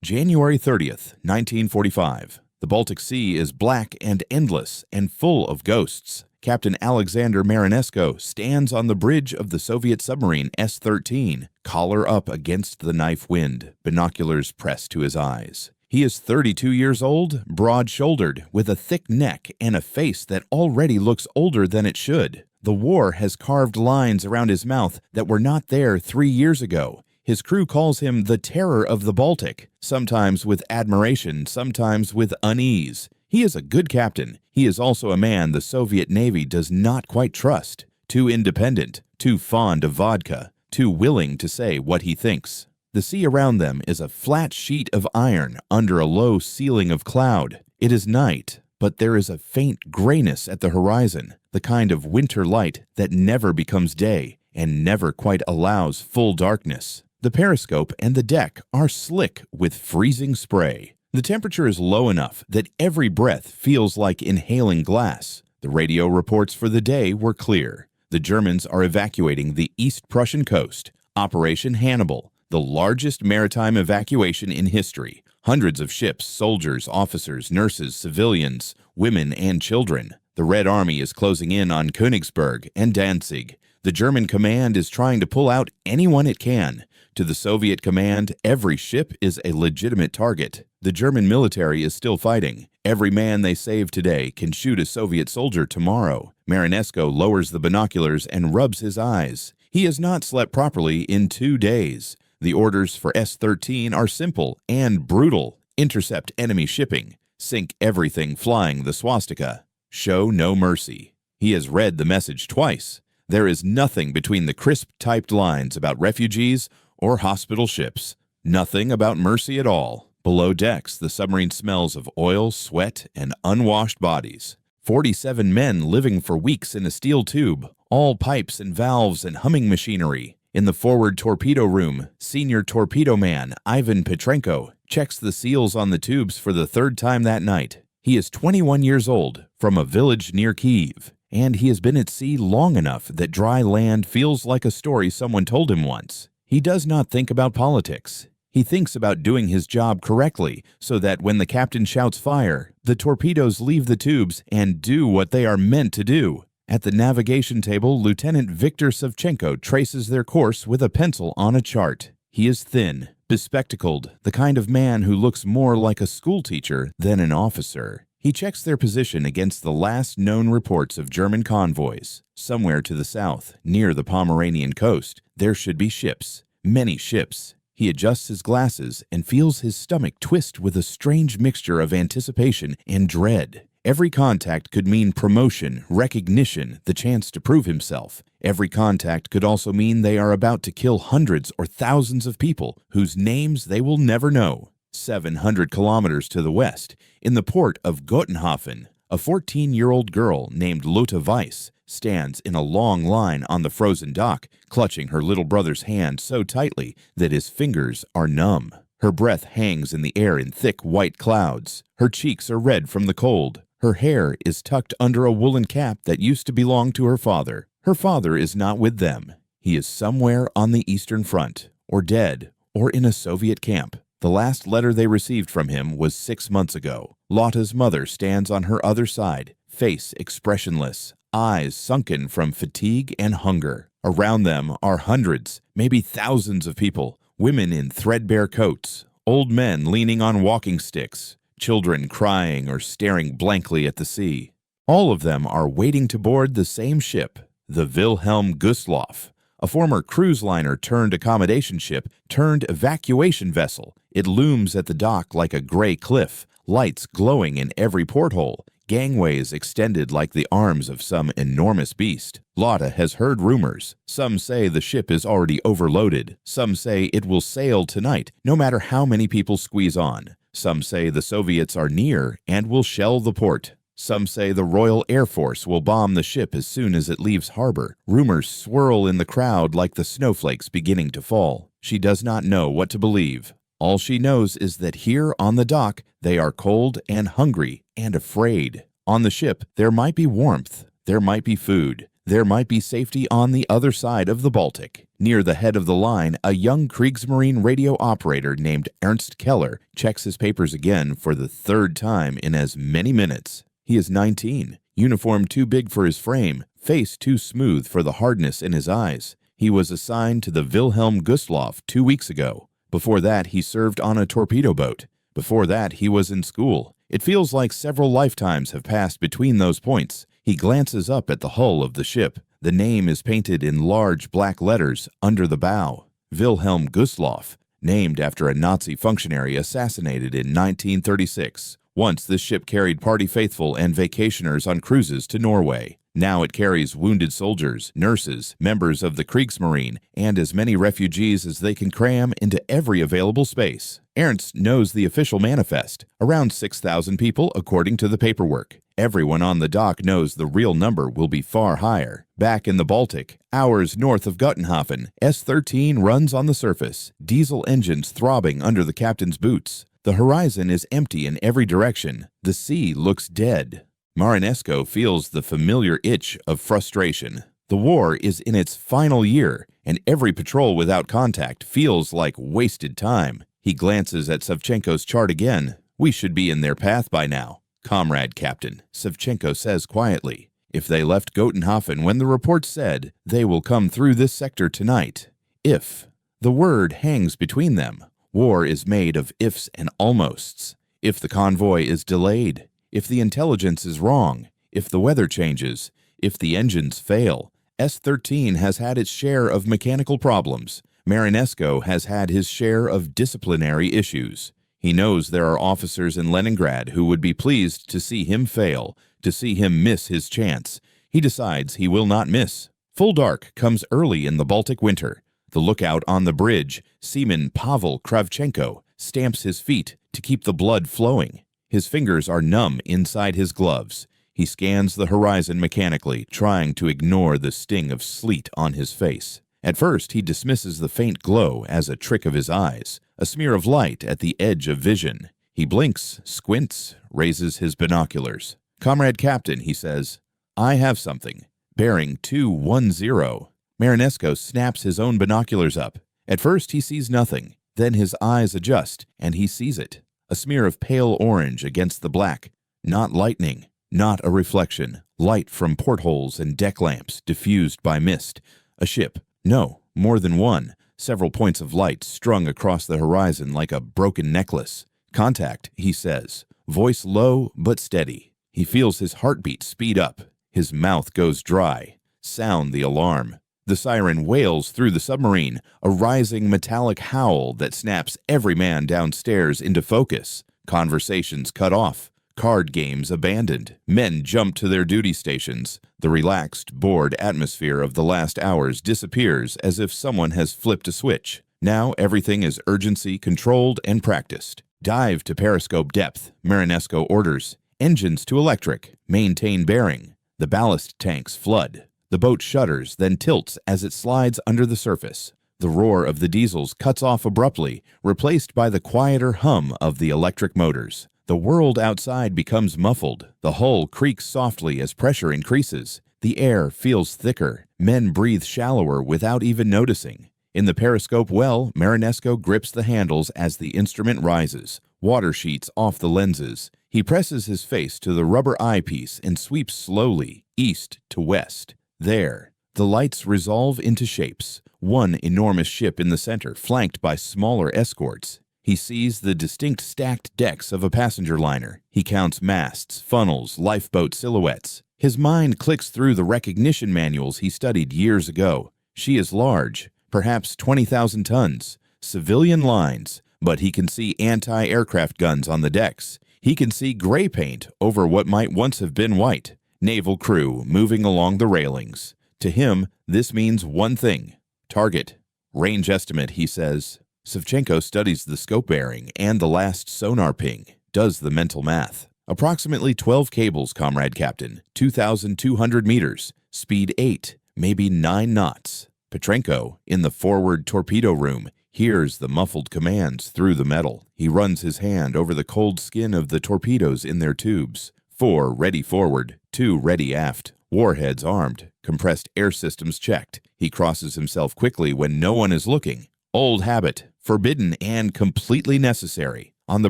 January 30th, 1945. The Baltic Sea is black and endless and full of ghosts. Captain Alexander Marinesko stands on the bridge of the Soviet submarine S-13, collar up against the knife wind, binoculars pressed to his eyes. He is 32 years old, broad-shouldered, with a thick neck and a face that already looks older than it should. The war has carved lines around his mouth that were not there 3 years ago. His crew calls him the terror of the Baltic, sometimes with admiration, sometimes with unease. He is a good captain. He is also a man the Soviet Navy does not quite trust. Too independent, too fond of vodka, too willing to say what he thinks. The sea around them is a flat sheet of iron under a low ceiling of cloud. It is night, but there is a faint grayness at the horizon, the kind of winter light that never becomes day and never quite allows full darkness. The periscope and the deck are slick with freezing spray. The temperature is low enough that every breath feels like inhaling glass. The radio reports for the day were clear. The Germans are evacuating the East Prussian coast. Operation Hannibal, the largest maritime evacuation in history. Hundreds of ships, soldiers, officers, nurses, civilians, women, and children. The Red Army is closing in on Königsberg and Danzig. The German command is trying to pull out anyone it can. To the Soviet command, every ship is a legitimate target. The German military is still fighting. Every man they save today can shoot a Soviet soldier tomorrow. Marinesko lowers the binoculars and rubs his eyes. He has not slept properly in 2 days. The orders for S-13 are simple and brutal. Intercept enemy shipping. Sink everything flying the swastika. Show no mercy. He has read the message twice. There is nothing between the crisp typed lines about refugees or hospital ships. Nothing about mercy at all. Below decks, the submarine smells of oil, sweat, and unwashed bodies. 47 men living for weeks in a steel tube, all pipes and valves and humming machinery. In the forward torpedo room, senior torpedo man Ivan Petrenko checks the seals on the tubes for the 3rd time that night. He is 21 years old, from a village near Kyiv, and he has been at sea long enough that dry land feels like a story someone told him once. He does not think about politics. He thinks about doing his job correctly so that when the captain shouts fire, the torpedoes leave the tubes and do what they are meant to do. At the navigation table, Lieutenant Viktor Savchenko traces their course with a pencil on a chart. He is thin, bespectacled, the kind of man who looks more like a schoolteacher than an officer. He checks their position against the last known reports of German convoys. Somewhere to the south, near the Pomeranian coast, there should be ships, many ships. He adjusts his glasses and feels his stomach twist with a strange mixture of anticipation and dread. Every contact could mean promotion, recognition, the chance to prove himself. Every contact could also mean they are about to kill hundreds or thousands of people whose names they will never know. 700 kilometers to the west, in the port of Gottenhafen, a 14-year-old girl named Lotte Weiss stands in a long line on the frozen dock, clutching her little brother's hand so tightly that his fingers are numb. Her breath hangs in the air in thick white clouds. Her cheeks are red from the cold. Her hair is tucked under a woolen cap that used to belong to her father. Her father is not with them. He is somewhere on the Eastern Front, or dead, or in a Soviet camp. The last letter they received from him was 6 months ago. Lotte's mother stands on her other side, face expressionless, eyes sunken from fatigue and hunger. Around them are hundreds, maybe thousands of people, women in threadbare coats, old men leaning on walking sticks, children crying or staring blankly at the sea. All of them are waiting to board the same ship, the Wilhelm Gustloff, a former cruise liner turned accommodation ship turned evacuation vessel. It looms at the dock like a gray cliff, lights glowing in every porthole, gangways extended like the arms of some enormous beast. Lotte has heard rumors. Some say the ship is already overloaded. Some say it will sail tonight, no matter how many people squeeze on. Some say the Soviets are near and will shell the port. Some say the Royal Air Force will bomb the ship as soon as it leaves harbor. Rumors swirl in the crowd like the snowflakes beginning to fall. She does not know what to believe. All she knows is that here on the dock, they are cold and hungry and afraid. On the ship, there might be warmth. There might be food. There might be safety on the other side of the Baltic. Near the head of the line, a young Kriegsmarine radio operator named Ernst Keller checks his papers again for the third time in as many minutes. He is 19, uniform too big for his frame, face too smooth for the hardness in his eyes. He was assigned to the Wilhelm Gustloff 2 weeks ago. Before that, he served on a torpedo boat. Before that, he was in school. It feels like several lifetimes have passed between those points. He glances up at the hull of the ship. The name is painted in large black letters under the bow. Wilhelm Gustloff, named after a Nazi functionary assassinated in 1936. Once this ship carried party faithful and vacationers on cruises to Norway. Now it carries wounded soldiers, nurses, members of the Kriegsmarine, and as many refugees as they can cram into every available space. Ernst knows the official manifest, around 6,000 people according to the paperwork. Everyone on the dock knows the real number will be far higher. Back in the Baltic, hours north of Guttenhafen, S-13 runs on the surface, diesel engines throbbing under the captain's boots. The horizon is empty in every direction. The sea looks dead. Marinesco feels the familiar itch of frustration. The war is in its final year, and every patrol without contact feels like wasted time. He glances at Savchenko's chart again. We should be in their path by now. Comrade Captain, Savchenko says quietly. If they left Guttenhafen when the report said, they will come through this sector tonight. If. The word hangs between them. War is made of ifs and almosts. If the convoy is delayed. If the intelligence is wrong, if the weather changes, if the engines fail. S-13 has had its share of mechanical problems. Marinesco has had his share of disciplinary issues. He knows there are officers in Leningrad who would be pleased to see him fail, to see him miss his chance. He decides he will not miss. Full dark comes early in the Baltic winter. The lookout on the bridge, Seaman Pavel Kravchenko, stamps his feet to keep the blood flowing. His fingers are numb inside his gloves. He scans the horizon mechanically, trying to ignore the sting of sleet on his face. At first, he dismisses the faint glow as a trick of his eyes, a smear of light at the edge of vision. He blinks, squints, raises his binoculars. Comrade Captain, he says, I have something. Bearing 210. Marinesco snaps his own binoculars up. At first, he sees nothing. Then his eyes adjust, and he sees it. A smear of pale orange against the black. Not lightning, not a reflection. Light from portholes and deck lamps diffused by mist. A ship. No, more than one. Several points of light strung across the horizon like a broken necklace. Contact, he says. Voice low but steady. He feels his heartbeat speed up. His mouth goes dry. Sound the alarm. The siren wails through the submarine, a rising metallic howl that snaps every man downstairs into focus. Conversations cut off. Card games abandoned. Men jump to their duty stations. The relaxed, bored atmosphere of the last hours disappears as if someone has flipped a switch. Now everything is urgency, controlled, and practiced. Dive to periscope depth, Marinesco orders. Engines to electric. Maintain bearing. The ballast tanks flood. The boat shudders, then tilts as it slides under the surface. The roar of the diesels cuts off abruptly, replaced by the quieter hum of the electric motors. The world outside becomes muffled. The hull creaks softly as pressure increases. The air feels thicker. Men breathe shallower without even noticing. In the periscope well, Marinesco grips the handles as the instrument rises. Water sheets off the lenses. He presses his face to the rubber eyepiece and sweeps slowly, east to west. There, the lights resolve into shapes. One enormous ship in the center, flanked by smaller escorts. He sees the distinct stacked decks of a passenger liner. He counts masts, funnels, lifeboat silhouettes. His mind clicks through the recognition manuals he studied years ago. She is large, perhaps 20,000 tons. Civilian lines, but he can see anti-aircraft guns on the decks. He can see gray paint over what might once have been white. Naval crew moving along the railings. To him, this means one thing. Target. Range estimate, he says. Savchenko studies the scope bearing and the last sonar ping, does the mental math. Approximately 12 cables, Comrade Captain, 2,200 meters, speed 8, maybe 9 knots. Petrenko, in the forward torpedo room, hears the muffled commands through the metal. He runs his hand over the cold skin of the torpedoes in their tubes. 4 ready forward, 2 ready aft. Warheads armed, compressed air systems checked. He crosses himself quickly when no one is looking. Old habit, forbidden and completely necessary. On the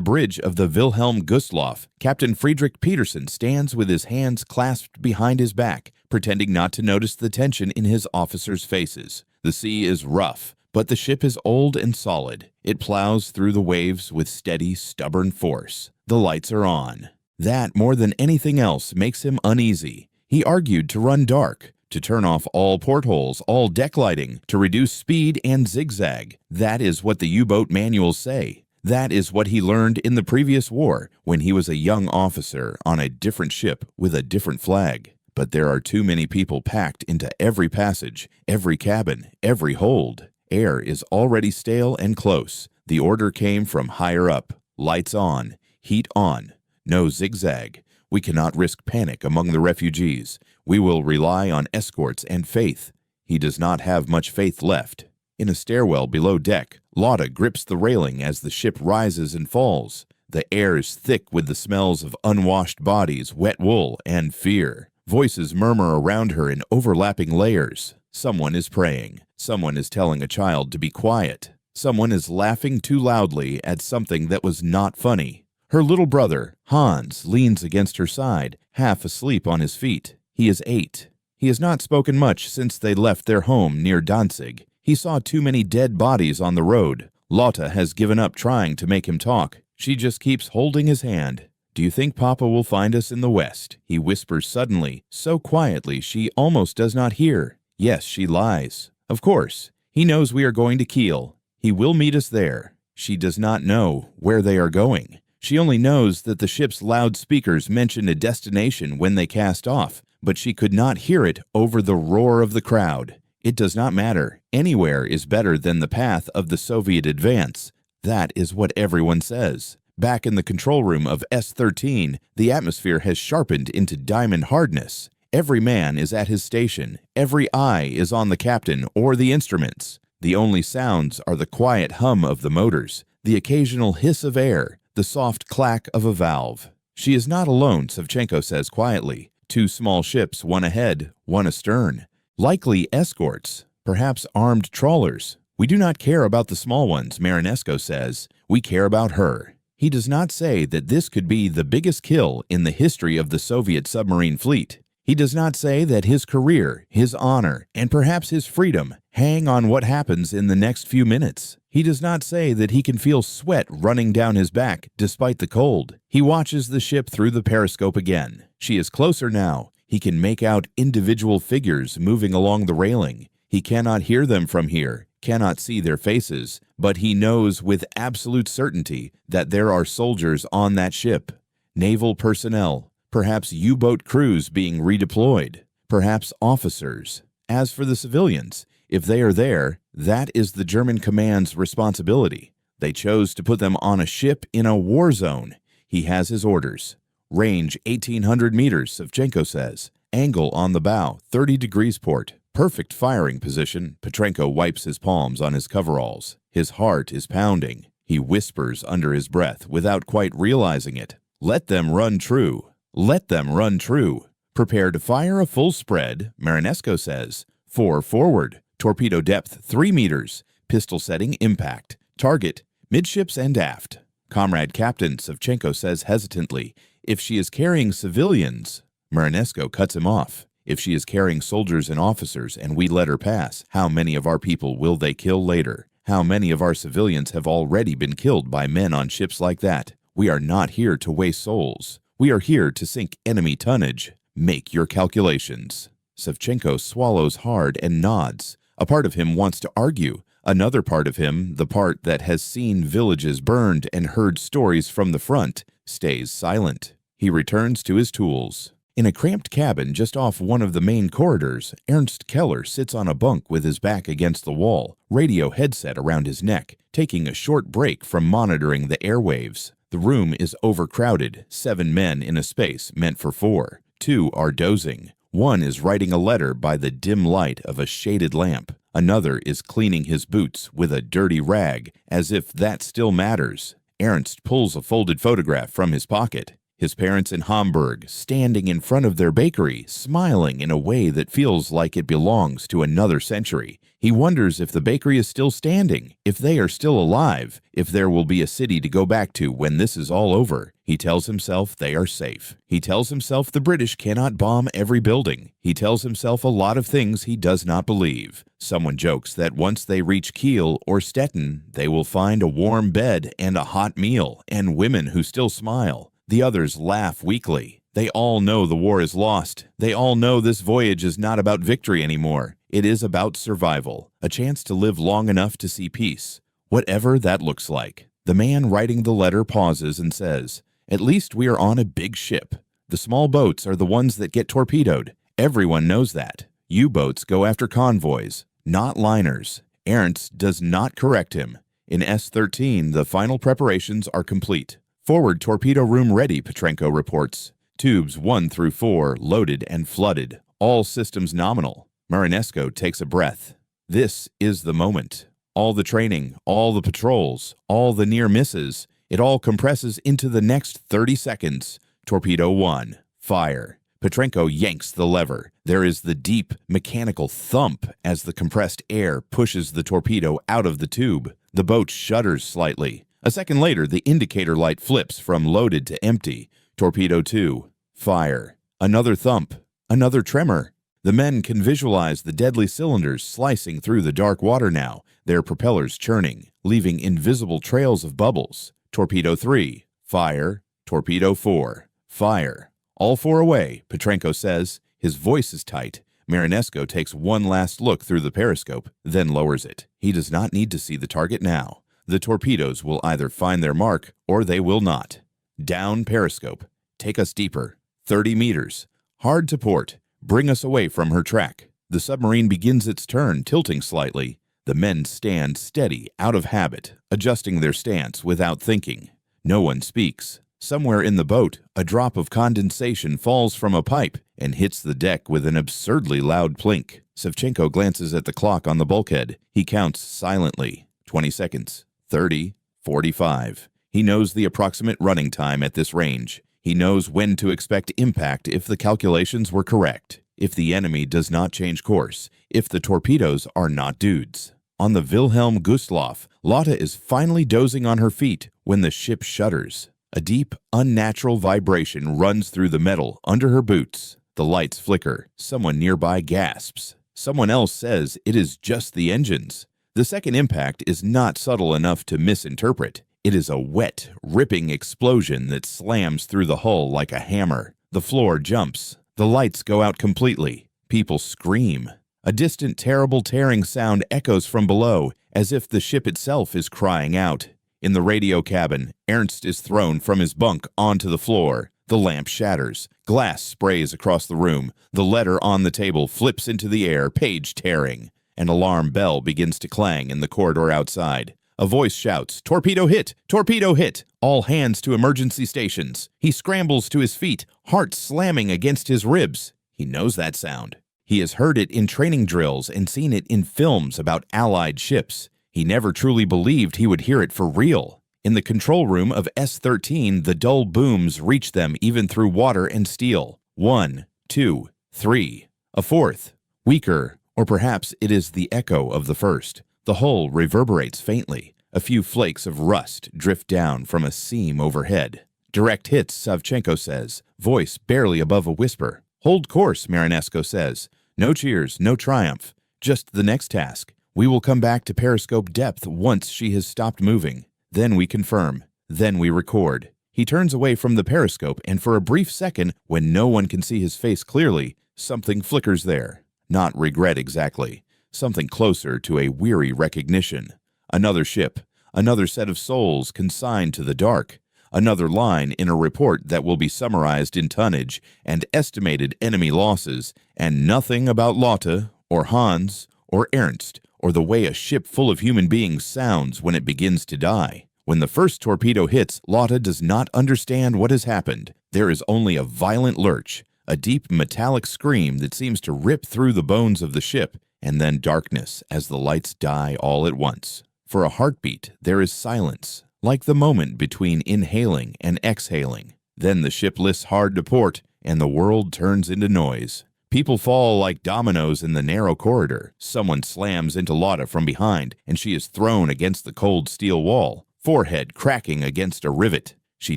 bridge of the Wilhelm Gustloff, Captain Friedrich Petersen stands with his hands clasped behind his back, pretending not to notice the tension in his officers' faces. The sea is rough, but the ship is old and solid. It plows through the waves with steady, stubborn force. The lights are on. That, more than anything else, makes him uneasy. He argued to run dark, to turn off all portholes, all deck lighting, to reduce speed and zigzag. That is what the U-boat manuals say. That is what he learned in the previous war when he was a young officer on a different ship with a different flag. But there are too many people packed into every passage, every cabin, every hold. Air is already stale and close. The order came from higher up. Lights on, heat on. No zigzag. We cannot risk panic among the refugees. We will rely on escorts and faith. He does not have much faith left. In a stairwell below deck, Lotta grips the railing as the ship rises and falls. The air is thick with the smells of unwashed bodies, wet wool, and fear. Voices murmur around her in overlapping layers. Someone is praying. Someone is telling a child to be quiet. Someone is laughing too loudly at something that was not funny. Her little brother, Hans, leans against her side, half asleep on his feet. He is 8. He has not spoken much since they left their home near Danzig. He saw too many dead bodies on the road. Lotta has given up trying to make him talk. She just keeps holding his hand. "Do you think Papa will find us in the west?" he whispers suddenly, so quietly she almost does not hear. Yes, she lies. Of course. He knows we are going to Kiel. He will meet us there. She does not know where they are going. She only knows that the ship's loudspeakers mentioned a destination when they cast off, but she could not hear it over the roar of the crowd. It does not matter. Anywhere is better than the path of the Soviet advance. That is what everyone says. Back in the control room of S-13, the atmosphere has sharpened into diamond hardness. Every man is at his station. Every eye is on the captain or the instruments. The only sounds are the quiet hum of the motors, the occasional hiss of air, the soft clack of a valve. She is not alone, Savchenko says quietly. 2 small ships, one ahead, one astern. Likely escorts, perhaps armed trawlers. We do not care about the small ones, Marinesko says. We care about her. He does not say that this could be the biggest kill in the history of the Soviet submarine fleet. He does not say that his career, his honor, and perhaps his freedom hang on what happens in the next few minutes. He does not say that he can feel sweat running down his back despite the cold. He watches the ship through the periscope again. She is closer now. He can make out individual figures moving along the railing. He cannot hear them from here, cannot see their faces, but he knows with absolute certainty that there are soldiers on that ship. Naval personnel, perhaps U-boat crews being redeployed, perhaps officers. As for the civilians, if they are there, that is the German command's responsibility. They chose to put them on a ship in a war zone. He has his orders. Range 1,800 meters, Savchenko says. Angle on the bow, 30 degrees port. Perfect firing position. Petrenko wipes his palms on his coveralls. His heart is pounding. He whispers under his breath without quite realizing it. Let them run true. Let them run true. Prepare to fire a full spread, Marinesko says. 4 forward. Torpedo depth 3 meters. Pistol setting impact. Target midships and aft. Comrade Captain, Savchenko says hesitantly. If she is carrying civilians, Marinesko cuts him off. If she is carrying soldiers and officers and we let her pass, how many of our people will they kill later? How many of our civilians have already been killed by men on ships like that? We are not here to waste souls. We are here to sink enemy tonnage. Make your calculations. Savchenko swallows hard and nods. A part of him wants to argue. Another part of him, the part that has seen villages burned and heard stories from the front, stays silent. He returns to his tools. In a cramped cabin just off one of the main corridors, Ernst Keller sits on a bunk with his back against the wall, radio headset around his neck, taking a short break from monitoring the airwaves. The room is overcrowded, 7 men in a space meant for 4. 2 are dozing. One is writing a letter by the dim light of a shaded lamp. Another is cleaning his boots with a dirty rag, as if that still matters. Ernst pulls a folded photograph from his pocket. His parents in Hamburg, standing in front of their bakery, smiling in a way that feels like it belongs to another century. He wonders if the bakery is still standing, if they are still alive, if there will be a city to go back to when this is all over. He tells himself they are safe. He tells himself the British cannot bomb every building. He tells himself a lot of things he does not believe. Someone jokes that once they reach Kiel or Stettin, they will find a warm bed and a hot meal, and women who still smile. The others laugh weakly. They all know the war is lost. They all know this voyage is not about victory anymore. It is about survival, a chance to live long enough to see peace, whatever that looks like. The man writing the letter pauses and says, "At least we are on a big ship. The small boats are the ones that get torpedoed. Everyone knows that. U-boats go after convoys, not liners." Ernst does not correct him. In S-13, the final preparations are complete. "Forward torpedo room ready," Petrenko reports. "Tubes 1 through 4 loaded and flooded. All systems nominal." Marinesko takes a breath. This is the moment. All the training, all the patrols, all the near misses, it all compresses into the next 30 seconds. Torpedo 1. Fire. Petrenko yanks the lever. There is the deep, mechanical thump as the compressed air pushes the torpedo out of the tube. The boat shudders slightly. A second later, the indicator light flips from loaded to empty. Torpedo 2. Fire. Another thump. Another tremor. The men can visualize the deadly cylinders slicing through the dark water now, their propellers churning, leaving invisible trails of bubbles. Torpedo 3. Fire. Torpedo 4. Fire. All 4 away, Petrenko says. His voice is tight. Marinesko takes one last look through the periscope, then lowers it. He does not need to see the target now. The torpedoes will either find their mark or they will not. Down periscope. Take us deeper. 30 meters. Hard to port. Bring us away from her track. The submarine begins its turn, tilting slightly. The men stand steady, out of habit, adjusting their stance without thinking. No one speaks. Somewhere in the boat, a drop of condensation falls from a pipe and hits the deck with an absurdly loud plink. Savchenko glances at the clock on the bulkhead. He counts silently. 20 seconds. 30. 45. He knows the approximate running time at this range. He knows when to expect impact if the calculations were correct, if the enemy does not change course, if the torpedoes are not dudes. On the Wilhelm Gustloff, Lotte is finally dozing on her feet when the ship shudders. A deep, unnatural vibration runs through the metal under her boots. The lights flicker. Someone nearby gasps. Someone else says it is just the engines. The second impact is not subtle enough to misinterpret. It is a wet, ripping explosion that slams through the hull like a hammer. The floor jumps. The lights go out completely. People scream. A distant, terrible tearing sound echoes from below, as if the ship itself is crying out. In the radio cabin, Ernst is thrown from his bunk onto the floor. The lamp shatters. Glass sprays across the room. The letter on the table flips into the air, page tearing. An alarm bell begins to clang in the corridor outside. A voice shouts, "Torpedo hit! Torpedo hit!" All hands to emergency stations. He scrambles to his feet, heart slamming against his ribs. He knows that sound. He has heard it in training drills and seen it in films about Allied ships. He never truly believed he would hear it for real. In the control room of S-13, the dull booms reach them even through water and steel. 1, 2, 3. A fourth. Weaker, or perhaps it is the echo of the first. The hull reverberates faintly. A few flakes of rust drift down from a seam overhead. "Direct hits," Savchenko says, voice barely above a whisper. "Hold course," Marinesko says. "No cheers, no triumph. Just the next task. We will come back to periscope depth once she has stopped moving. Then we confirm. Then we record." He turns away from the periscope, and for a brief second, when no one can see his face clearly, something flickers there. Not regret exactly. Something closer to a weary recognition. Another ship, another set of souls consigned to the dark, another line in a report that will be summarized in tonnage and estimated enemy losses, and nothing about Lotte, or Hans, or Ernst, or the way a ship full of human beings sounds when it begins to die. When the first torpedo hits, Lotte does not understand what has happened. There is only a violent lurch, a deep metallic scream that seems to rip through the bones of the ship, and then darkness as the lights die all at once. For a heartbeat, there is silence, like the moment between inhaling and exhaling. Then the ship lifts hard to port, and the world turns into noise. People fall like dominoes in the narrow corridor. Someone slams into Lotta from behind, and she is thrown against the cold steel wall, forehead cracking against a rivet. She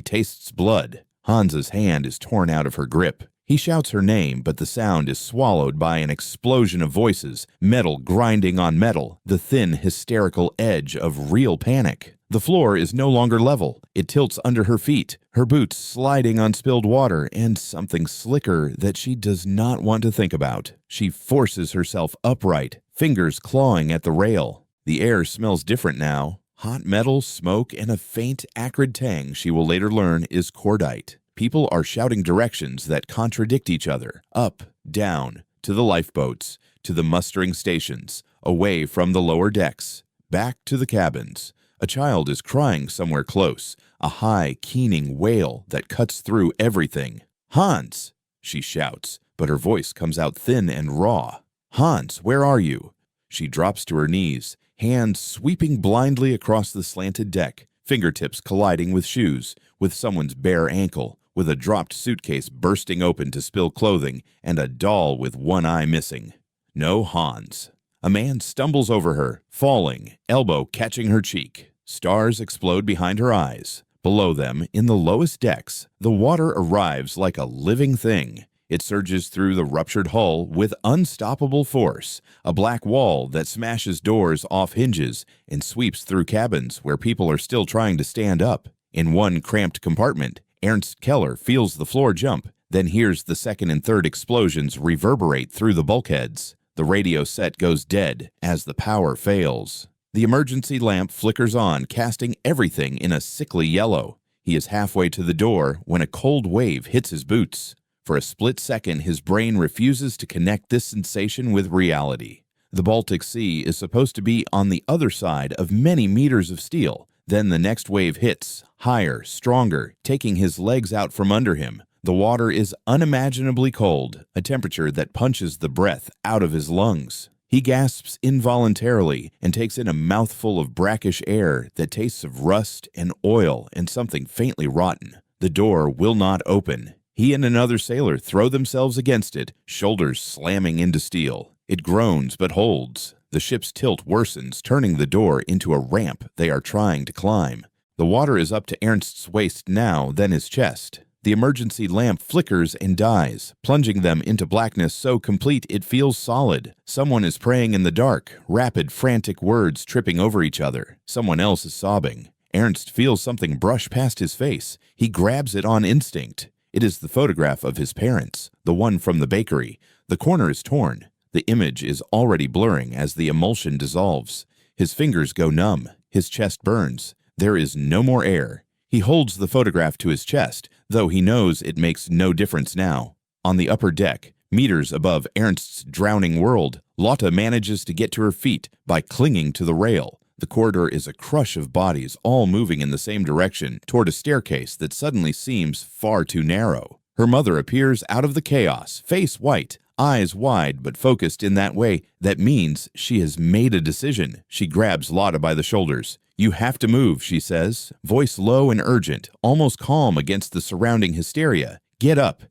tastes blood. Hans's hand is torn out of her grip. He shouts her name, but the sound is swallowed by an explosion of voices, metal grinding on metal, the thin, hysterical edge of real panic. The floor is no longer level. It tilts under her feet, her boots sliding on spilled water, and something slicker that she does not want to think about. She forces herself upright, fingers clawing at the rail. The air smells different now. Hot metal, smoke, and a faint, acrid tang she will later learn is cordite. People are shouting directions that contradict each other. Up, down, to the lifeboats, to the mustering stations, away from the lower decks, back to the cabins. A child is crying somewhere close, a high, keening wail that cuts through everything. "Hans!" she shouts, but her voice comes out thin and raw. "Hans, where are you?" She drops to her knees, hands sweeping blindly across the slanted deck, fingertips colliding with shoes, with someone's bare ankle, with a dropped suitcase bursting open to spill clothing, and a doll with one eye missing. No Hans. A man stumbles over her, falling, elbow catching her cheek. Stars explode behind her eyes. Below them, in the lowest decks, the water arrives like a living thing. It surges through the ruptured hull with unstoppable force, a black wall that smashes doors off hinges and sweeps through cabins where people are still trying to stand up. In one cramped compartment, Ernst Keller feels the floor jump, then hears the second and third explosions reverberate through the bulkheads. The radio set goes dead as the power fails. The emergency lamp flickers on, casting everything in a sickly yellow. He is halfway to the door when a cold wave hits his boots. For a split second, his brain refuses to connect this sensation with reality. The Baltic Sea is supposed to be on the other side of many meters of steel. Then the next wave hits, higher, stronger, taking his legs out from under him. The water is unimaginably cold, a temperature that punches the breath out of his lungs. He gasps involuntarily and takes in a mouthful of brackish air that tastes of rust and oil and something faintly rotten. The door will not open. He and another sailor throw themselves against it, shoulders slamming into steel. It groans but holds. The ship's tilt worsens, turning the door into a ramp they are trying to climb. The water is up to Ernst's waist now, then his chest. The emergency lamp flickers and dies, plunging them into blackness so complete it feels solid. Someone is praying in the dark, rapid, frantic words tripping over each other. Someone else is sobbing. Ernst feels something brush past his face. He grabs it on instinct. It is the photograph of his parents, the one from the bakery. The corner is torn. The image is already blurring as the emulsion dissolves. His fingers go numb. His chest burns. There is no more air. He holds the photograph to his chest, though he knows it makes no difference now. On the upper deck, meters above Ernst's drowning world, Lotta manages to get to her feet by clinging to the rail. The corridor is a crush of bodies, all moving in the same direction, toward a staircase that suddenly seems far too narrow. Her mother appears out of the chaos, face white, eyes wide but focused in that way that means she has made a decision. She grabs Lotta by the shoulders. "You have to move," she says, voice low and urgent, almost calm against the surrounding hysteria. Get up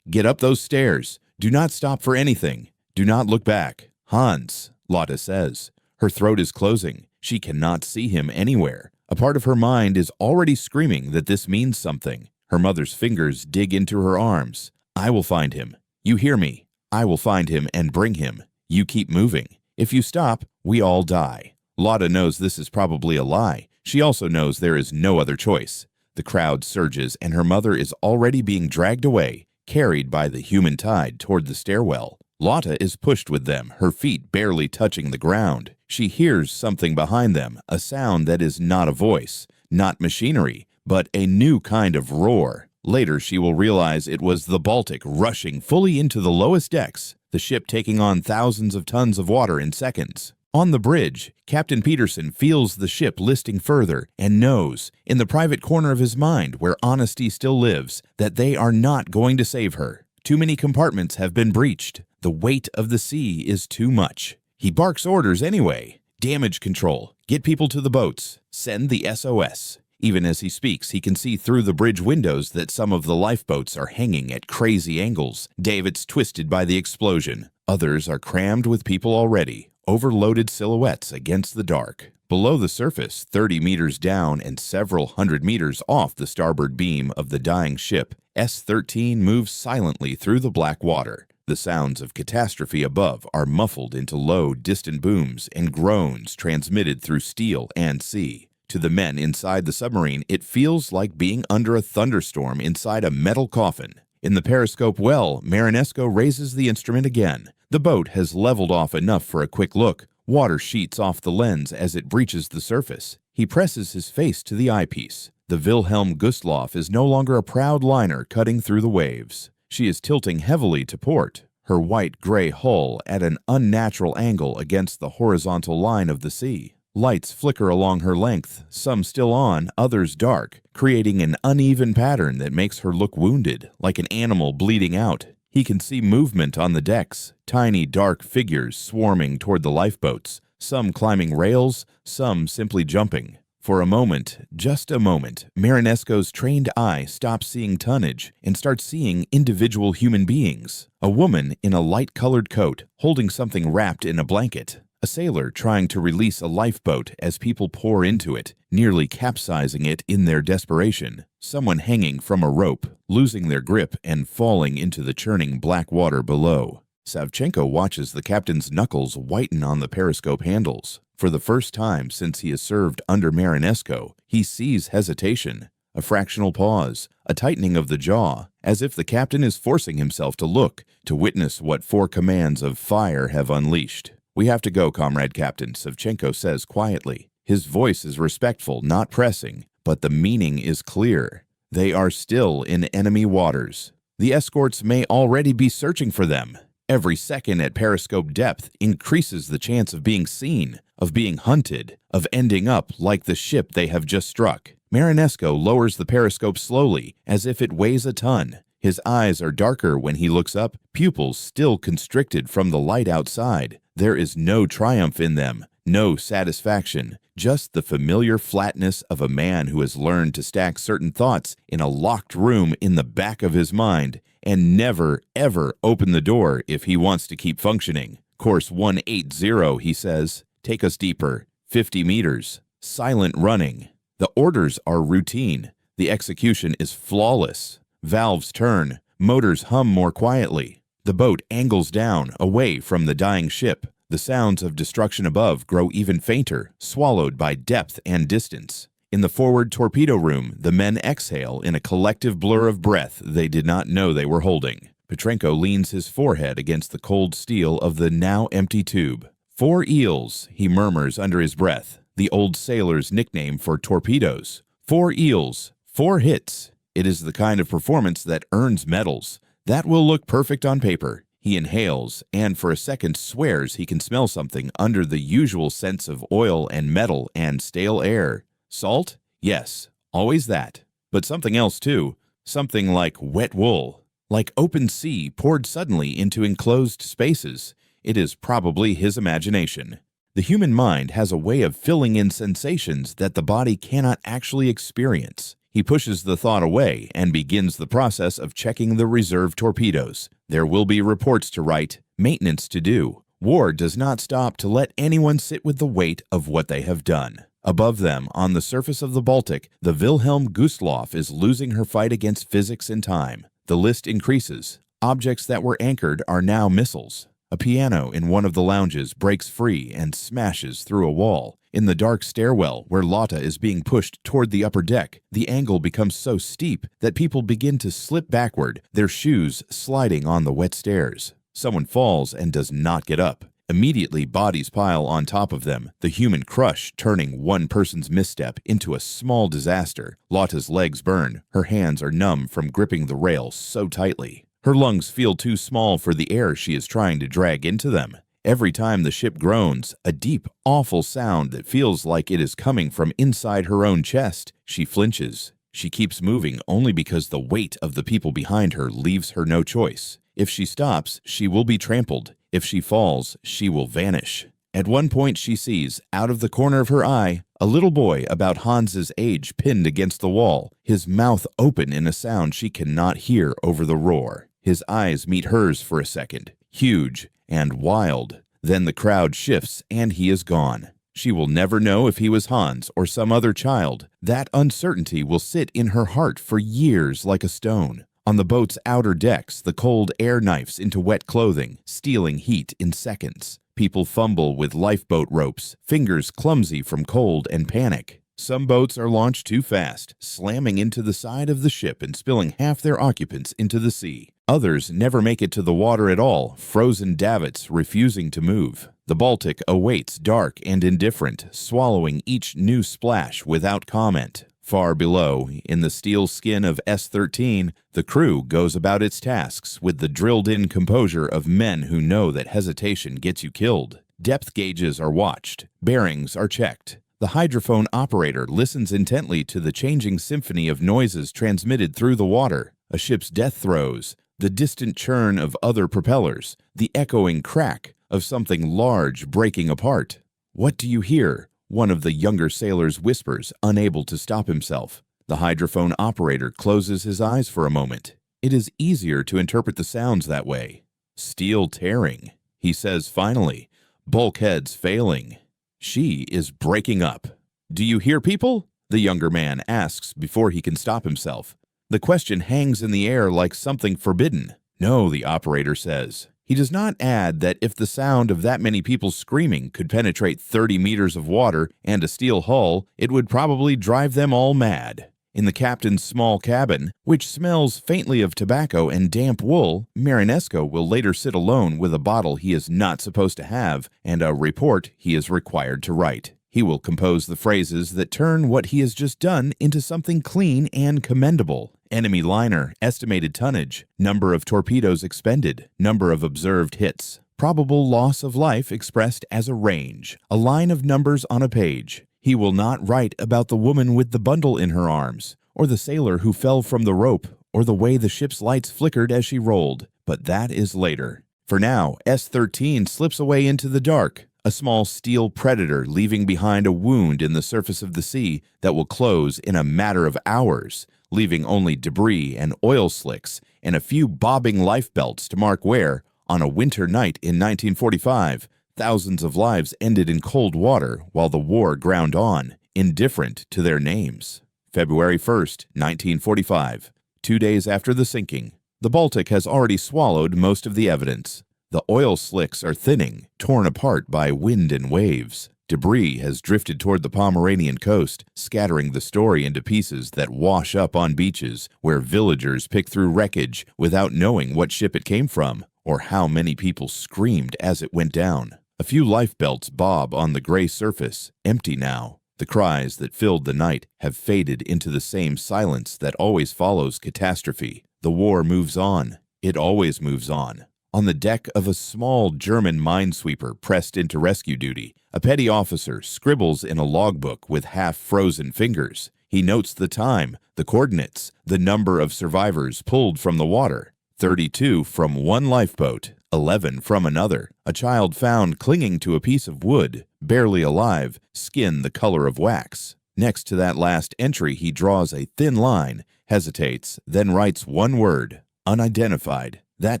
those stairs. Do not stop for anything. Do not look back." "Hans," Lotta says. Her throat is closing. She cannot see him anywhere. A part of her mind is already screaming that this means something. Her mother's fingers dig into her arms. "I will find him. You hear me? I will find him and bring him. You keep moving. If you stop, we all die." Lotta knows this is probably a lie. She also knows there is no other choice. The crowd surges, and her mother is already being dragged away, carried by the human tide toward the stairwell. Lotta is pushed with them, her feet barely touching the ground. She hears something behind them, a sound that is not a voice, not machinery, but a new kind of roar. Later, she will realize it was the Baltic rushing fully into the lowest decks, the ship taking on thousands of tons of water in seconds. On the bridge, Captain Peterson feels the ship listing further and knows, in the private corner of his mind where honesty still lives, that they are not going to save her. Too many compartments have been breached. The weight of the sea is too much. He barks orders anyway. Damage control. Get people to the boats. Send the SOS. Even as he speaks, he can see through the bridge windows that some of the lifeboats are hanging at crazy angles, davits twisted by the explosion. Others are crammed with people already, overloaded silhouettes against the dark. Below the surface, 30 meters down and several hundred meters off the starboard beam of the dying ship, S-13 moves silently through the black water. The sounds of catastrophe above are muffled into low, distant booms and groans transmitted through steel and sea. To the men inside the submarine, it feels like being under a thunderstorm inside a metal coffin. In the periscope well, Marinesco raises the instrument again. The boat has leveled off enough for a quick look. Water sheets off the lens as it breaches the surface. He presses his face to the eyepiece. The Wilhelm Gustloff is no longer a proud liner cutting through the waves. She is tilting heavily to port, her white-gray hull at an unnatural angle against the horizontal line of the sea. Lights flicker along her length, some still on, others dark, creating an uneven pattern that makes her look wounded, like an animal bleeding out. He can see movement on the decks, tiny dark figures swarming toward the lifeboats, some climbing rails, some simply jumping. For a moment, just a moment, Marinesco's trained eye stops seeing tonnage and starts seeing individual human beings. A woman in a light-colored coat, holding something wrapped in a blanket. A sailor trying to release a lifeboat as people pour into it, nearly capsizing it in their desperation. Someone hanging from a rope, losing their grip and falling into the churning black water below. Savchenko watches the captain's knuckles whiten on the periscope handles. For the first time since he has served under Marinesco, he sees hesitation, a fractional pause, a tightening of the jaw, as if the captain is forcing himself to look, to witness what 4 commands of fire have unleashed. "We have to go, Comrade Captain," Savchenko says quietly. His voice is respectful, not pressing, but the meaning is clear. They are still in enemy waters. The escorts may already be searching for them. Every second at periscope depth increases the chance of being seen, of being hunted, of ending up like the ship they have just struck. Marinesco lowers the periscope slowly, as if it weighs a ton. His eyes are darker when he looks up, pupils still constricted from the light outside. There is no triumph in them, no satisfaction, just the familiar flatness of a man who has learned to stack certain thoughts in a locked room in the back of his mind and never, ever open the door if he wants to keep functioning. "Course 180, he says. "Take us deeper. 50 meters. Silent running." The orders are routine. The execution is flawless. Valves turn. Motors hum more quietly. The boat angles down, away from the dying ship. The sounds of destruction above grow even fainter, swallowed by depth and distance. In the forward torpedo room, the men exhale in a collective blur of breath they did not know they were holding. Petrenko leans his forehead against the cold steel of the now empty tube. 4 eels, he murmurs under his breath, the old sailor's nickname for torpedoes. 4 eels, 4 hits. It is the kind of performance that earns medals. That will look perfect on paper. He inhales, and for a second swears he can smell something under the usual sense of oil and metal and stale air. Salt? Yes, always that. But something else too. Something like wet wool. Like open sea poured suddenly into enclosed spaces. It is probably his imagination. The human mind has a way of filling in sensations that the body cannot actually experience. He pushes the thought away and begins the process of checking the reserve torpedoes. There will be reports to write, maintenance to do. War does not stop to let anyone sit with the weight of what they have done. Above them, on the surface of the Baltic, the Wilhelm Gustloff is losing her fight against physics and time. The list increases. Objects that were anchored are now missiles. A piano in one of the lounges breaks free and smashes through a wall. In the dark stairwell, where Lotta is being pushed toward the upper deck, the angle becomes so steep that people begin to slip backward, their shoes sliding on the wet stairs. Someone falls and does not get up. Immediately, bodies pile on top of them, the human crush turning one person's misstep into a small disaster. Lotta's legs burn. Her hands are numb from gripping the rail so tightly. Her lungs feel too small for the air she is trying to drag into them. Every time the ship groans, a deep, awful sound that feels like it is coming from inside her own chest, she flinches. She keeps moving only because the weight of the people behind her leaves her no choice. If she stops, she will be trampled. If she falls, she will vanish. At one point she sees, out of the corner of her eye, a little boy about Hans's age pinned against the wall, his mouth open in a sound she cannot hear over the roar. His eyes meet hers for a second, huge and wild. Then the crowd shifts and he is gone. She will never know if he was Hans or some other child. That uncertainty will sit in her heart for years like a stone. On the boat's outer decks, the cold air knifes into wet clothing, stealing heat in seconds. People fumble with lifeboat ropes, fingers clumsy from cold and panic. Some boats are launched too fast, slamming into the side of the ship and spilling half their occupants into the sea. Others never make it to the water at all, frozen davits refusing to move. The Baltic awaits dark and indifferent, swallowing each new splash without comment. Far below, in the steel skin of S-13, the crew goes about its tasks with the drilled-in composure of men who know that hesitation gets you killed. Depth gauges are watched. Bearings are checked. The hydrophone operator listens intently to the changing symphony of noises transmitted through the water. A ship's death throes, the distant churn of other propellers, the echoing crack of something large breaking apart. "What do you hear?" one of the younger sailors whispers, unable to stop himself. The hydrophone operator closes his eyes for a moment. It is easier to interpret the sounds that way. "Steel tearing," he says finally. "Bulkheads failing. She is breaking up." "Do you hear people?" the younger man asks before he can stop himself. The question hangs in the air like something forbidden. "No," the operator says. He does not add that if the sound of that many people screaming could penetrate 30 meters of water and a steel hull, it would probably drive them all mad. In the captain's small cabin, which smells faintly of tobacco and damp wool, Marinesco will later sit alone with a bottle he is not supposed to have and a report he is required to write. He will compose the phrases that turn what he has just done into something clean and commendable. Enemy liner, estimated tonnage, number of torpedoes expended, number of observed hits, probable loss of life expressed as a range, a line of numbers on a page. He will not write about the woman with the bundle in her arms, or the sailor who fell from the rope, or the way the ship's lights flickered as she rolled, but that is later. For now, S-13 slips away into the dark, a small steel predator leaving behind a wound in the surface of the sea that will close in a matter of hours, leaving only debris and oil slicks and a few bobbing lifebelts to mark where, on a winter night in 1945, thousands of lives ended in cold water while the war ground on, indifferent to their names. February 1st, 1945. 2 days after the sinking, the Baltic has already swallowed most of the evidence. The oil slicks are thinning, torn apart by wind and waves. Debris has drifted toward the Pomeranian coast, scattering the story into pieces that wash up on beaches where villagers pick through wreckage without knowing what ship it came from or how many people screamed as it went down. A few lifebelts bob on the gray surface, empty now. The cries that filled the night have faded into the same silence that always follows catastrophe. The war moves on. It always moves on. On the deck of a small German minesweeper pressed into rescue duty, a petty officer scribbles in a logbook with half-frozen fingers. He notes the time, the coordinates, the number of survivors pulled from the water. 32 from one lifeboat, 11 from another. A child found clinging to a piece of wood, barely alive, skin the color of wax. Next to that last entry, he draws a thin line, hesitates, then writes one word, unidentified. That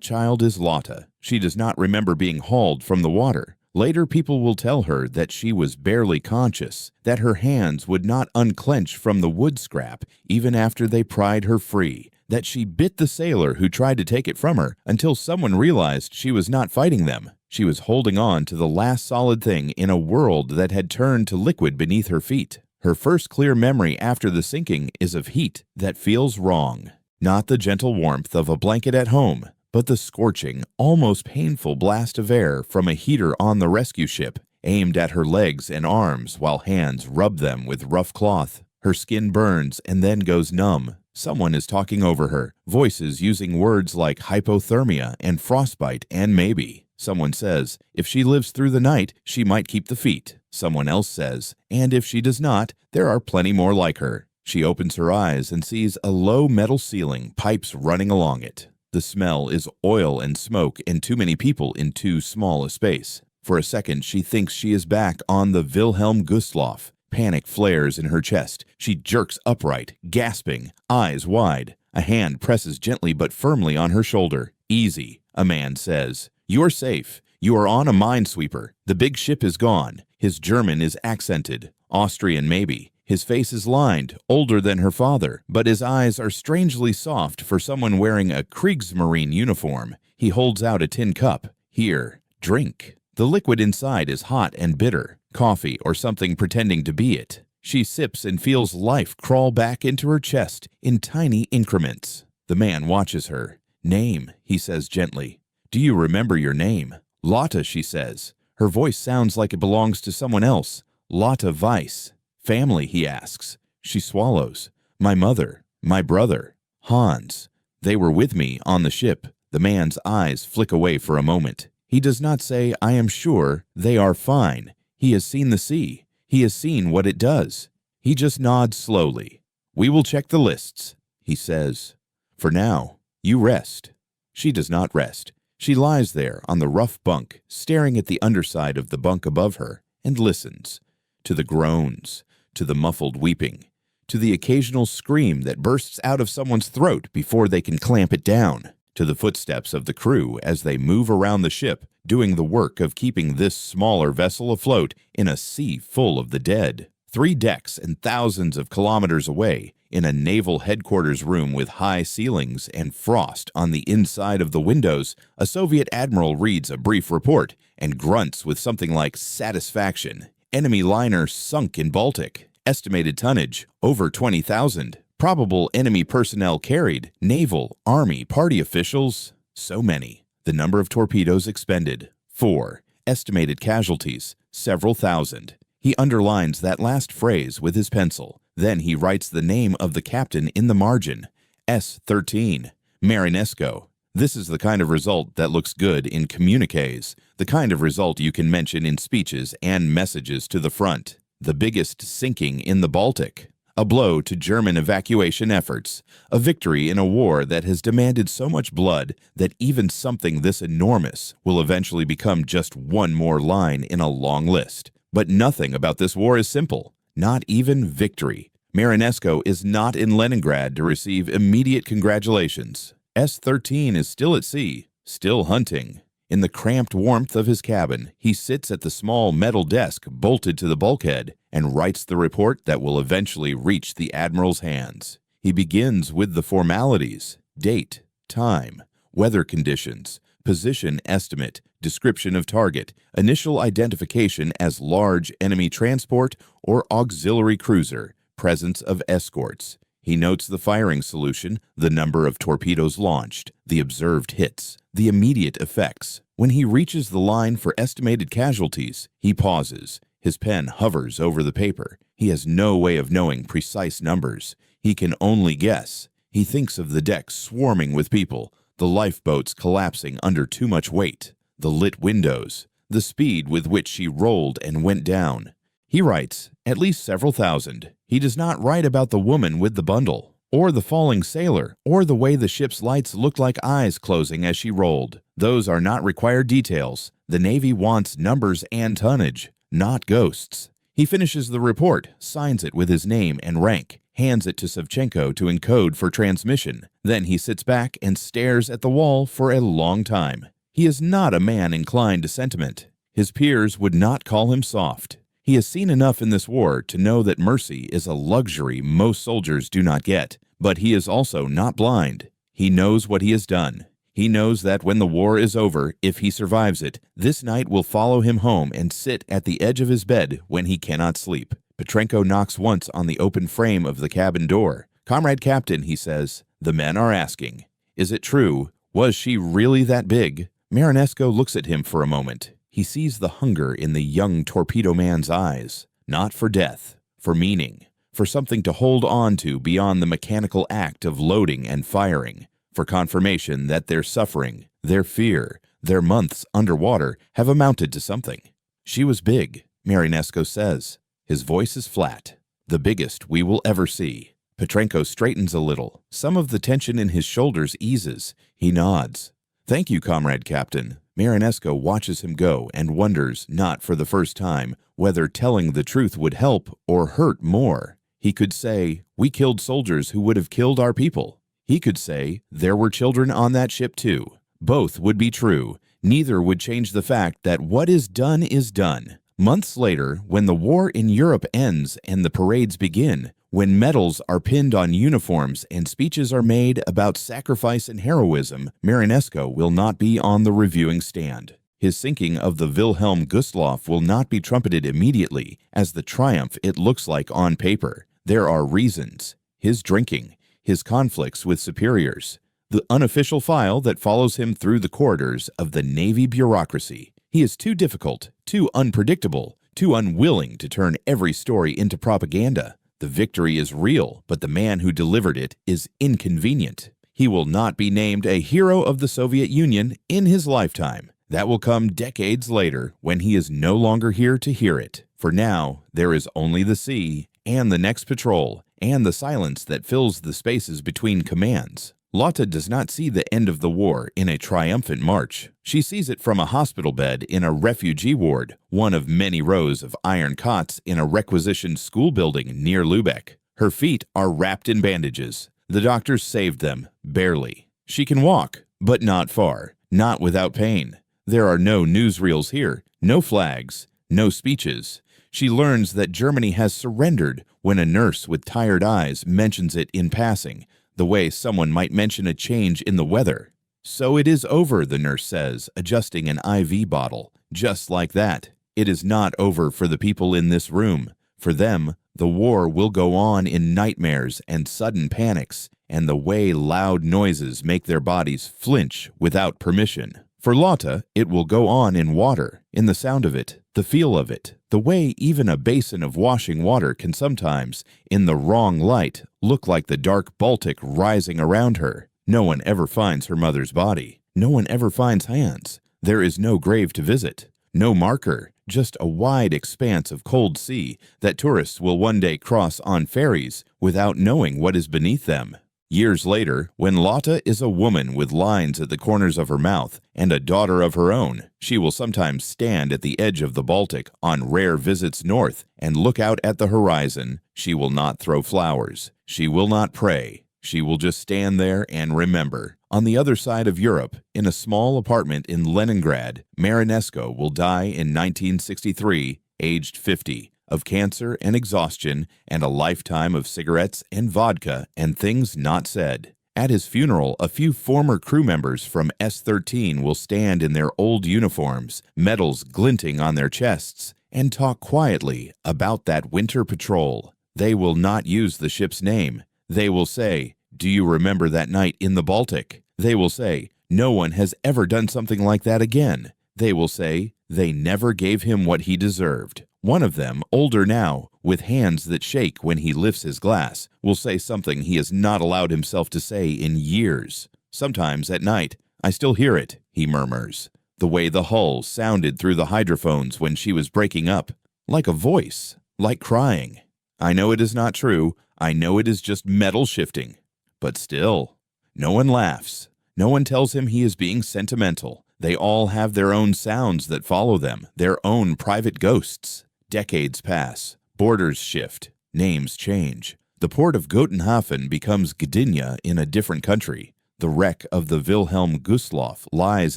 child is Lotta. She does not remember being hauled from the water. Later, people will tell her that she was barely conscious, that her hands would not unclench from the wood scrap even after they pried her free, that she bit the sailor who tried to take it from her until someone realized she was not fighting them. She was holding on to the last solid thing in a world that had turned to liquid beneath her feet. Her first clear memory after the sinking is of heat that feels wrong. Not the gentle warmth of a blanket at home, but the scorching, almost painful blast of air from a heater on the rescue ship, aimed at her legs and arms while hands rub them with rough cloth. Her skin burns and then goes numb. Someone is talking over her, voices using words like hypothermia and frostbite and maybe. Someone says, if she lives through the night, she might keep the feet. Someone else says, and if she does not, there are plenty more like her. She opens her eyes and sees a low metal ceiling, pipes running along it. The smell is oil and smoke and too many people in too small a space. For a second, she thinks she is back on the Wilhelm Gustloff. Panic flares in her chest. She jerks upright, gasping, eyes wide. A hand presses gently but firmly on her shoulder. "Easy," a man says. "You're safe. You are on a minesweeper. The big ship is gone." His German is accented. Austrian maybe. His face is lined, older than her father, but his eyes are strangely soft for someone wearing a Kriegsmarine uniform. He holds out a tin cup. "Here, drink." The liquid inside is hot and bitter, coffee or something pretending to be it. She sips and feels life crawl back into her chest in tiny increments. The man watches her. "Name," he says gently. "Do you remember your name?" "Lotta," she says. Her voice sounds like it belongs to someone else. "Lotta Weiss." "Family?" he asks. She swallows. "My mother, my brother, Hans. They were with me on the ship." The man's eyes flick away for a moment. He does not say, "I am sure they are fine." He has seen the sea. He has seen what it does. He just nods slowly. "We will check the lists," he says. "For now, you rest." She does not rest. She lies there on the rough bunk, staring at the underside of the bunk above her, and listens. To the groans, to the muffled weeping, to the occasional scream that bursts out of someone's throat before they can clamp it down, to the footsteps of the crew as they move around the ship, doing the work of keeping this smaller vessel afloat in a sea full of the dead. 3 decks and thousands of kilometers away, in a naval headquarters room with high ceilings and frost on the inside of the windows, a Soviet admiral reads a brief report and grunts with something like satisfaction. Enemy liner sunk in Baltic. Estimated tonnage, over 20,000. Probable enemy personnel carried, naval, army, party officials, so many. The number of torpedoes expended, 4. Estimated casualties, several thousand. He underlines that last phrase with his pencil. Then he writes the name of the captain in the margin, S-13, Marinesco. This is the kind of result that looks good in communiques, the kind of result you can mention in speeches and messages to the front. The biggest sinking in the Baltic. A blow to German evacuation efforts, a victory in a war that has demanded so much blood that even something this enormous will eventually become just one more line in a long list. But nothing about this war is simple, not even victory. Marinesco is not in Leningrad to receive immediate congratulations. S-13 is still at sea, still hunting. In the cramped warmth of his cabin, he sits at the small metal desk bolted to the bulkhead and writes the report that will eventually reach the admiral's hands. He begins with the formalities: date, time, weather conditions, position estimate, description of target, initial identification as large enemy transport or auxiliary cruiser, presence of escorts. He notes the firing solution, the number of torpedoes launched, the observed hits, the immediate effects. When he reaches the line for estimated casualties, he pauses. His pen hovers over the paper. He has no way of knowing precise numbers. He can only guess. He thinks of the deck swarming with people, the lifeboats collapsing under too much weight, the lit windows, the speed with which she rolled and went down. He writes, at least several thousand. He does not write about the woman with the bundle, or the falling sailor, or the way the ship's lights looked like eyes closing as she rolled. Those are not required details. The Navy wants numbers and tonnage, not ghosts. He finishes the report, signs it with his name and rank, hands it to Savchenko to encode for transmission. Then he sits back and stares at the wall for a long time. He is not a man inclined to sentiment. His peers would not call him soft. He has seen enough in this war to know that mercy is a luxury most soldiers do not get, but he is also not blind. He knows what he has done. He knows that when the war is over, if he survives it, this night will follow him home and sit at the edge of his bed when he cannot sleep. Petrenko knocks once on the open frame of the cabin door. "Comrade Captain," he says, "the men are asking. Is it true? Was she really that big?" Marinesco looks at him for a moment. He sees the hunger in the young torpedo man's eyes, not for death, for meaning, for something to hold on to beyond the mechanical act of loading and firing, for confirmation that their suffering, their fear, their months underwater have amounted to something. "She was big," Marinesco says. His voice is flat. "The biggest we will ever see." Petrenko straightens a little. Some of the tension in his shoulders eases. He nods. "Thank you, comrade captain." Marinesco watches him go and wonders, not for the first time, whether telling the truth would help or hurt more. He could say, "We killed soldiers who would have killed our people." He could say, "There were children on that ship too." Both would be true. Neither would change the fact that what is done is done. Months later, when the war in Europe ends and the parades begin, when medals are pinned on uniforms and speeches are made about sacrifice and heroism, Marinesco will not be on the reviewing stand. His sinking of the Wilhelm Gustloff will not be trumpeted immediately as the triumph it looks like on paper. There are reasons: his drinking, his conflicts with superiors, the unofficial file that follows him through the corridors of the Navy bureaucracy. He is too difficult, too unpredictable, too unwilling to turn every story into propaganda. The victory is real, but the man who delivered it is inconvenient. He will not be named a hero of the Soviet Union in his lifetime. That will come decades later when he is no longer here to hear it. For now, there is only the sea and the next patrol and the silence that fills the spaces between commands. Lotte does not see the end of the war in a triumphant march. She sees it from a hospital bed in a refugee ward, one of many rows of iron cots in a requisitioned school building near Lübeck. Her feet are wrapped in bandages. The doctors saved them, barely. She can walk, but not far, not without pain. There are no newsreels here, no flags, no speeches. She learns that Germany has surrendered when a nurse with tired eyes mentions it in passing, the way someone might mention a change in the weather. "So it is over," the nurse says, adjusting an IV bottle. Just like that. It is not over for the people in this room. For them, the war will go on in nightmares and sudden panics, and the way loud noises make their bodies flinch without permission. For Lotte, it will go on in water, in the sound of it, the feel of it, the way even a basin of washing water can sometimes, in the wrong light, look like the dark Baltic rising around her. No one ever finds her mother's body. No one ever finds Hans. There is no grave to visit, no marker, just a wide expanse of cold sea that tourists will one day cross on ferries without knowing what is beneath them. Years later, when Lotte is a woman with lines at the corners of her mouth and a daughter of her own, she will sometimes stand at the edge of the Baltic on rare visits north and look out at the horizon. She will not throw flowers. She will not pray. She will just stand there and remember. On the other side of Europe, in a small apartment in Leningrad, Marinesco will die in 1963, aged 50. Of cancer and exhaustion and a lifetime of cigarettes and vodka and things not said. At his funeral, a few former crew members from S-13 will stand in their old uniforms, medals glinting on their chests, and talk quietly about that winter patrol. They will not use the ship's name. They will say, "Do you remember that night in the Baltic?" They will say, "No one has ever done something like that again." They will say, "They never gave him what he deserved." One of them, older now, with hands that shake when he lifts his glass, will say something he has not allowed himself to say in years. Sometimes at night, "I still hear it," he murmurs. The way the hull sounded through the hydrophones when she was breaking up. Like a voice, like crying. I know it is not true. I know it is just metal shifting. But still, no one laughs. No one tells him he is being sentimental. They all have their own sounds that follow them, their own private ghosts. Decades pass, borders shift, names change. The port of Gotenhafen becomes Gdynia in a different country. The wreck of the Wilhelm Gustloff lies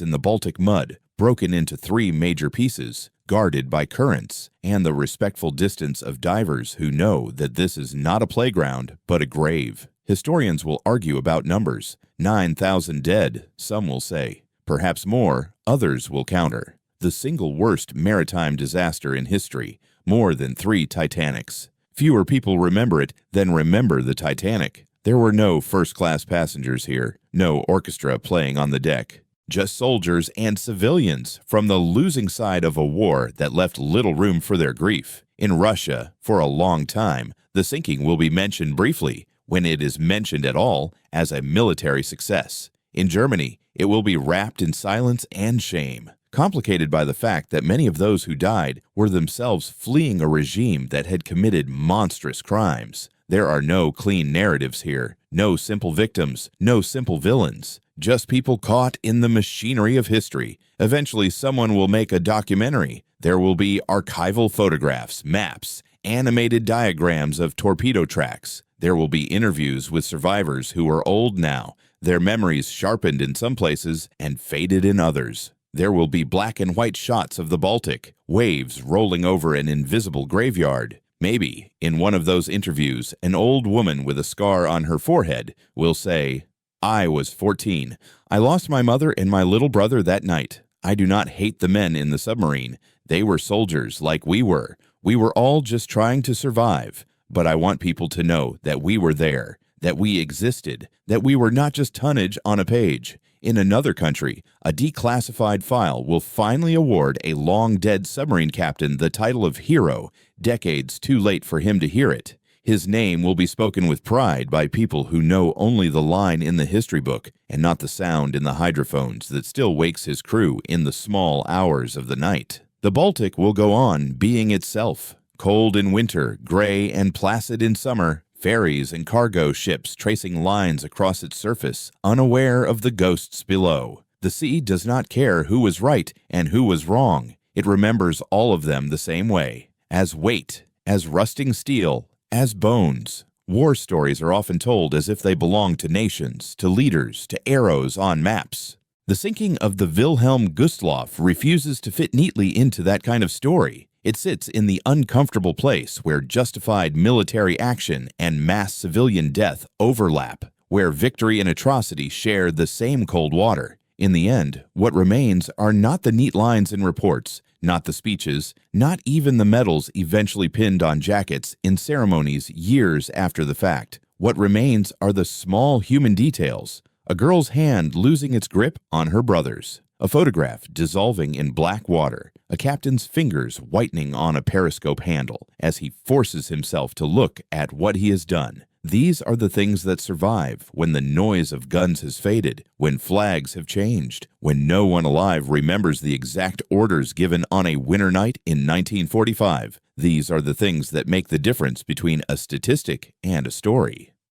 in the Baltic mud, broken into 3 major pieces, guarded by currents, and the respectful distance of divers who know that this is not a playground, but a grave. Historians will argue about numbers. 9,000 dead, some will say. Perhaps more, others will counter. The single worst maritime disaster in history, more than 3 Titanics. Fewer people remember it than remember the Titanic. There were no first-class passengers here, no orchestra playing on the deck. Just soldiers and civilians from the losing side of a war that left little room for their grief. In Russia, for a long time, the sinking will be mentioned briefly, when it is mentioned at all, as a military success. In Germany, it will be wrapped in silence and shame, complicated by the fact that many of those who died were themselves fleeing a regime that had committed monstrous crimes. There are no clean narratives here, no simple victims, no simple villains, just people caught in the machinery of history. Eventually, someone will make a documentary. There will be archival photographs, maps, animated diagrams of torpedo tracks. There will be interviews with survivors who are old now, their memories sharpened in some places and faded in others. There will be black and white shots of the Baltic, waves rolling over an invisible graveyard. Maybe, in one of those interviews, an old woman with a scar on her forehead will say, "I was 14. I lost my mother and my little brother that night. I do not hate the men in the submarine. They were soldiers like we were. We were all just trying to survive. But I want people to know that we were there, that we existed, that we were not just tonnage on a page." In another country, a declassified file will finally award a long-dead submarine captain the title of hero, decades too late for him to hear it. His name will be spoken with pride by people who know only the line in the history book and not the sound in the hydrophones that still wakes his crew in the small hours of the night. The Baltic will go on being itself. Cold in winter, gray and placid in summer, ferries and cargo ships tracing lines across its surface, unaware of the ghosts below. The sea does not care who was right and who was wrong. It remembers all of them the same way, as weight, as rusting steel, as bones. War stories are often told as if they belong to nations, to leaders, to arrows on maps. The sinking of the Wilhelm Gustloff refuses to fit neatly into that kind of story. It sits in the uncomfortable place where justified military action and mass civilian death overlap, where victory and atrocity share the same cold water. In the end, what remains are not the neat lines in reports, not the speeches, not even the medals eventually pinned on jackets in ceremonies years after the fact. What remains are the small human details: a girl's hand losing its grip on her brother's, a photograph dissolving in black water, a captain's fingers whitening on a periscope handle as he forces himself to look at what he has done. These are the things that survive when the noise of guns has faded, when flags have changed, when no one alive remembers the exact orders given on a winter night in 1945. These are the things that make the difference between a statistic and a story.